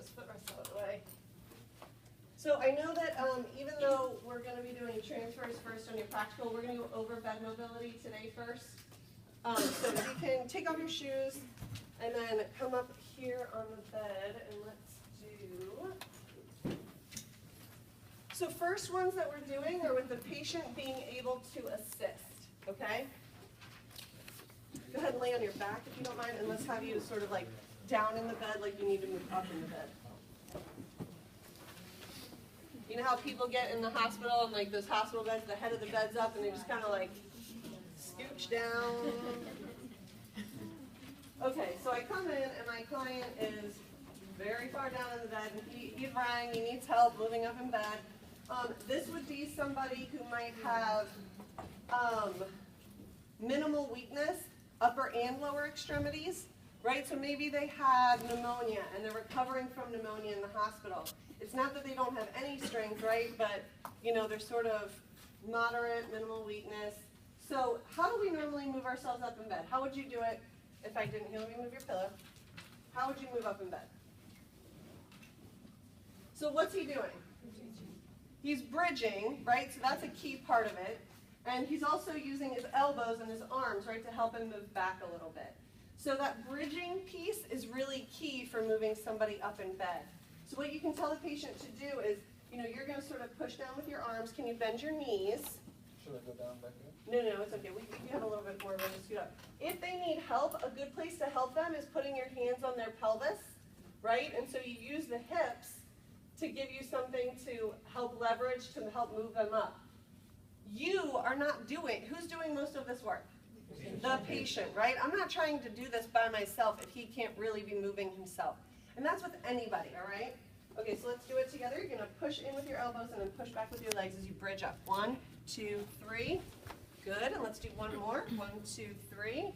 this footrest out of the way. So I know that even though we're going to be doing transfers first on your practical, we're going to go over bed mobility today first. So if you can take off your shoes and then come up here on the bed and let's do. So first ones that we're doing are with the patient being able to assist, okay? Go ahead and lay on your back if you don't mind, and let's have you sort of like down in the bed like you need to move up in the bed. You know how people get in the hospital and like those hospital beds, the head of the bed's up and they just kind of like scooch down. Okay, so I come in and my client is very far down in the bed and he rang, he needs help moving up in bed. This would be somebody who might have minimal weakness, upper and lower extremities, right? So maybe they had pneumonia and they're recovering from pneumonia in the hospital. It's not that they don't have any strength, right? But, you know, they're sort of moderate, minimal weakness. So how do we normally move ourselves up in bed? How would you do it if I didn't let me move your pillow? How would you move up in bed? So what's he doing? He's bridging, right? So that's a key part of it. And he's also using his elbows and his arms, right, to help him move back a little bit. So that bridging piece is really key for moving somebody up in bed. So what you can tell the patient to do is, you know, you're going to sort of push down with your arms. Can you bend your knees? Should I go down back No, here? no, it's okay. We have a little bit more room to scoot up. If they need help, a good place to help them is putting your hands on their pelvis, right? And so you use the hips to give you something to help leverage, to help move them up. You are not doing, who's doing most of this work? The patient, right? I'm not trying to do this by myself if he can't really be moving himself. And that's with anybody, all right? Okay, so let's do it together. You're gonna push in with your elbows and then push back with your legs as you bridge up. 1, 2, 3. Good, and let's do one more. 1, 2, 3.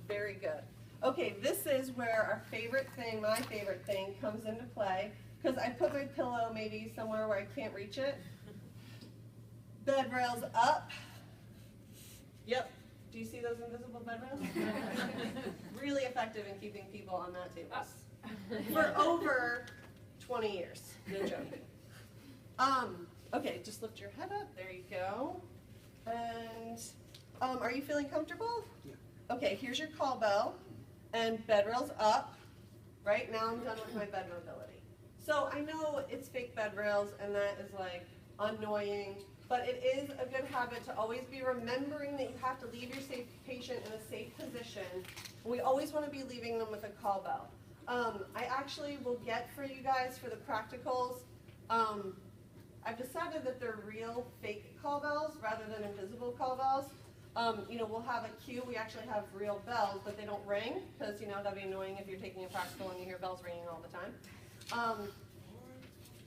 Very good. Okay, this is where our favorite thing, my favorite thing, comes into play, because I put my pillow maybe somewhere where I can't reach it. Bed rails up. Yep. Do you see those invisible bed rails? Really effective in keeping people on that table. For over 20 years. No joking. Okay, just lift your head up. There you go. And are you feeling comfortable? Yeah. Okay, here's your call bell. And bed rails up. Right now I'm done with my bed mobility. So I know it's fake bed rails and that is like annoying, but it is a good habit to always be remembering that you have to leave your patient in a safe position. We always want to be leaving them with a call bell. I actually will get for you guys for the practicals, I've decided that they're real fake call bells rather than invisible call bells. You know, we'll have a cue. We actually have real bells, but they don't ring because, you know, that'd be annoying if you're taking a practical and you hear bells ringing all the time.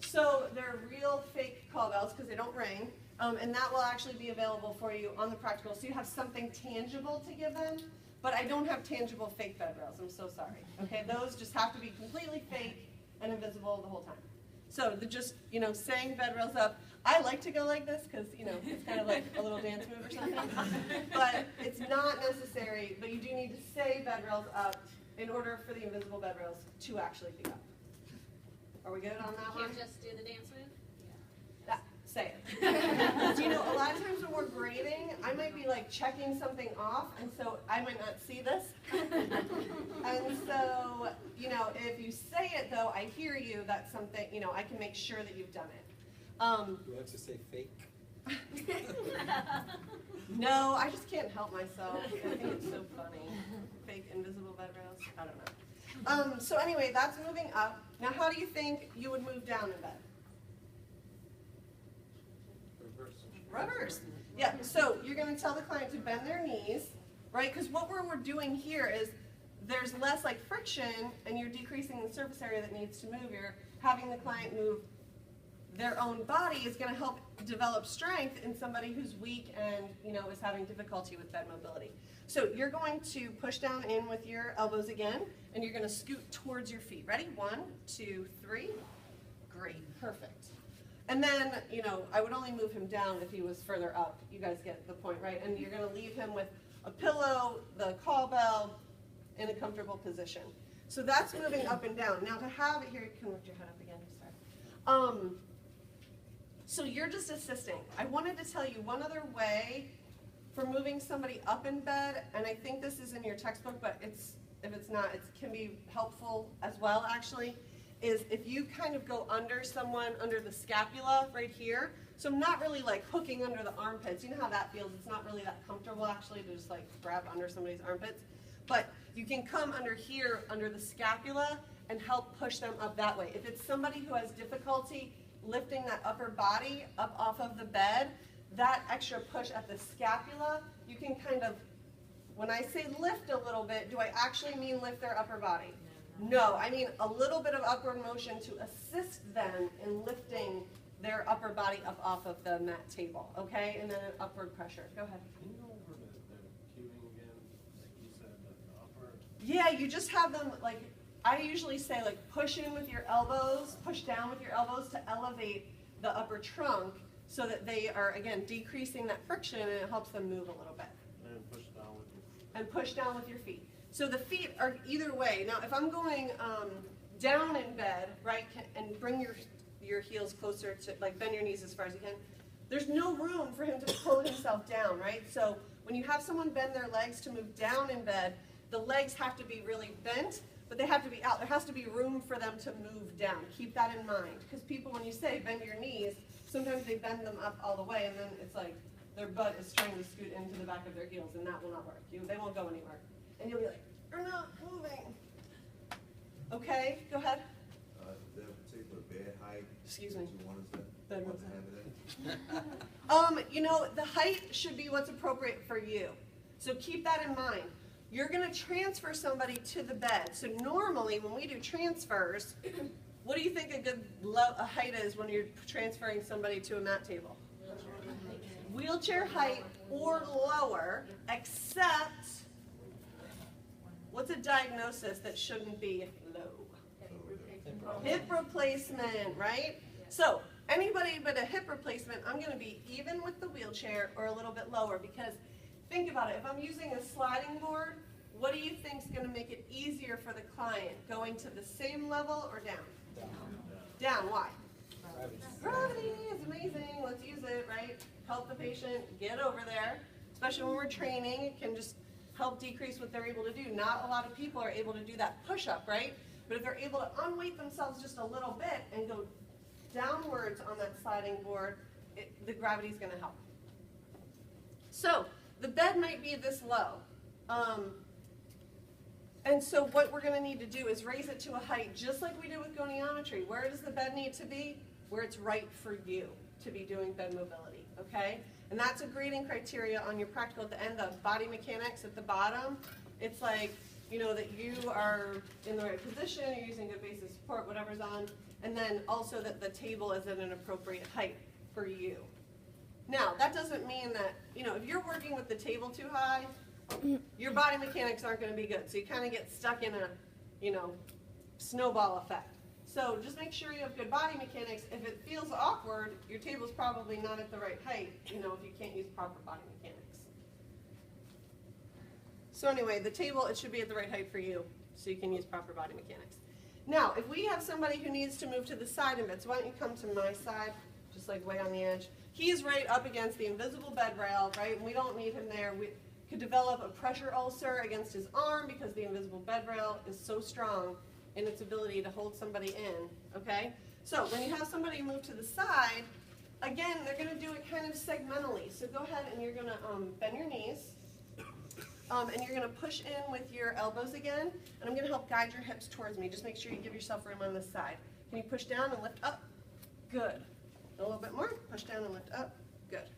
So they're real fake call bells because they don't ring, and that will actually be available for you on the practical. So you have something tangible to give them, but I don't have tangible fake bed rails. I'm so sorry. Okay, those just have to be completely fake and invisible the whole time. So just, you know, saying bed rails up. I like to go like this because, you know, it's kind of like a little dance move or something. But it's not necessary, but you do need to say bed rails up in order for the invisible bed rails to actually be up. Are we good on that one? You can't just do the dance move? Say it. Because, you know, a lot of times when we're grading, I might be like checking something off, and so I might not see this. And so, you know, if you say it though, I hear you, that's something, you know, I can make sure that you've done it. Do I have to say fake? No, I just can't help myself. I think it's so funny. Fake invisible bed rails. I don't know. So anyway, that's moving up. Now, how do you think you would move down in bed? Reverse. Yeah, so you're going to tell the client to bend their knees, right? Because what we're doing here is there's less like friction and you're decreasing the surface area that needs to move. You're having the client move their own body is going to help develop strength in somebody who's weak and, you know, is having difficulty with bed mobility. So you're going to push down in with your elbows again, and you're going to scoot towards your feet. Ready? 1, 2, 3. Great. Perfect. And then, you know, I would only move him down if he was further up. You guys get the point, right? And you're going to leave him with a pillow, the call bell, in a comfortable position. So that's moving up and down. Now to have it here, you can lift your head up again, sorry. So you're just assisting. I wanted to tell you one other way for moving somebody up in bed, and I think this is in your textbook, but if it's not, it can be helpful as well actually, is if you kind of go under someone, under the scapula right here. So I'm not really like hooking under the armpits. You know how that feels? It's not really that comfortable actually to just like grab under somebody's armpits. But you can come under here, under the scapula, and help push them up that way. If it's somebody who has difficulty lifting that upper body up off of the bed, that extra push at the scapula, you can kind of, when I say lift a little bit, do I actually mean lift their upper body? No, I mean a little bit of upward motion to assist them in lifting their upper body up off of the mat table, okay? And then an upward pressure. Go ahead. Can you go over the cueing again? Like you said, the upper. Yeah, you just have them, like, I usually say, like, push in with your elbows, push down with your elbows to elevate the upper trunk so that they are, again, decreasing that friction and it helps them move a little bit. And push down with your feet. And push down with your feet. So the feet are either way. Now, if I'm going down in bed, right, and bring your heels closer to, like, bend your knees as far as you can, there's no room for him to pull himself down, right? So when you have someone bend their legs to move down in bed, the legs have to be really bent, but they have to be out. There has to be room for them to move down. Keep that in mind. Because people, when you say bend your knees, sometimes they bend them up all the way, and then it's like their butt is trying to scoot into the back of their heels, and that will not work. They won't go anywhere. And you'll be like, you're not moving. Okay, go ahead. Is there a particular bed height? Excuse me. that you want us to- Bed want to height. have it at? You know, the height should be what's appropriate for you. So keep that in mind. You're gonna transfer somebody to the bed. So normally when we do transfers, what do you think a good height is when you're transferring somebody to a mat table? Wheelchair height or lower, except, what's a diagnosis that shouldn't be low? Hip replacement, right? So anybody but a hip replacement, I'm gonna be even with the wheelchair or a little bit lower, because think about it, if I'm using a sliding board, what do you think is gonna make it easier for the client? Going to the same level or down? Down, why? Gravity is amazing, let's use it, right? Help the patient get over there, especially when we're training, it can just help decrease what they're able to do. Not a lot of people are able to do that push-up, right? But if they're able to unweight themselves just a little bit and go downwards on that sliding board, the gravity is gonna help. So, the bed might be this low. And so what we're gonna need to do is raise it to a height, just like we did with goniometry. Where does the bed need to be? Where it's right for you to be doing bed mobility, okay? And that's a grading criteria on your practical at the end, the body mechanics at the bottom. It's like, you know, that you are in the right position, you're using good base of support, whatever's on, and then also that the table is at an appropriate height for you. Now, that doesn't mean that, you know, if you're working with the table too high, your body mechanics aren't going to be good. So you kind of get stuck in a, you know, snowball effect. So just make sure you have good body mechanics. If it feels awkward, your table's probably not at the right height, you know, if you can't use proper body mechanics. So anyway, the table, it should be at the right height for you so you can use proper body mechanics. Now, if we have somebody who needs to move to the side a bit, so why don't you come to my side, just like way on the edge. He's right up against the invisible bed rail, right? And we don't need him there. We could develop a pressure ulcer against his arm because the invisible bed rail is so strong in its ability to hold somebody in, okay? So when you have somebody move to the side, again, they're gonna do it kind of segmentally. So go ahead and you're gonna bend your knees, and you're gonna push in with your elbows again, and I'm gonna help guide your hips towards me. Just make sure you give yourself room on this side. Can you push down and lift up? Good. A little bit more, push down and lift up, good.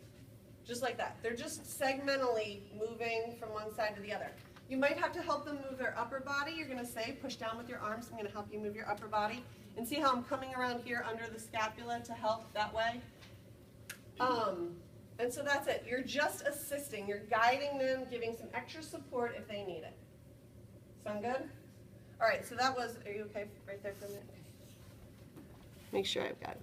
Just like that. They're just segmentally moving from one side to the other. You might have to help them move their upper body. You're gonna say, push down with your arms. I'm gonna help you move your upper body. And see how I'm coming around here under the scapula to help that way? And so that's it. You're just assisting. You're guiding them, giving some extra support if they need it. Sound good? All right, so that was, are you okay right there for a minute? Make sure I've got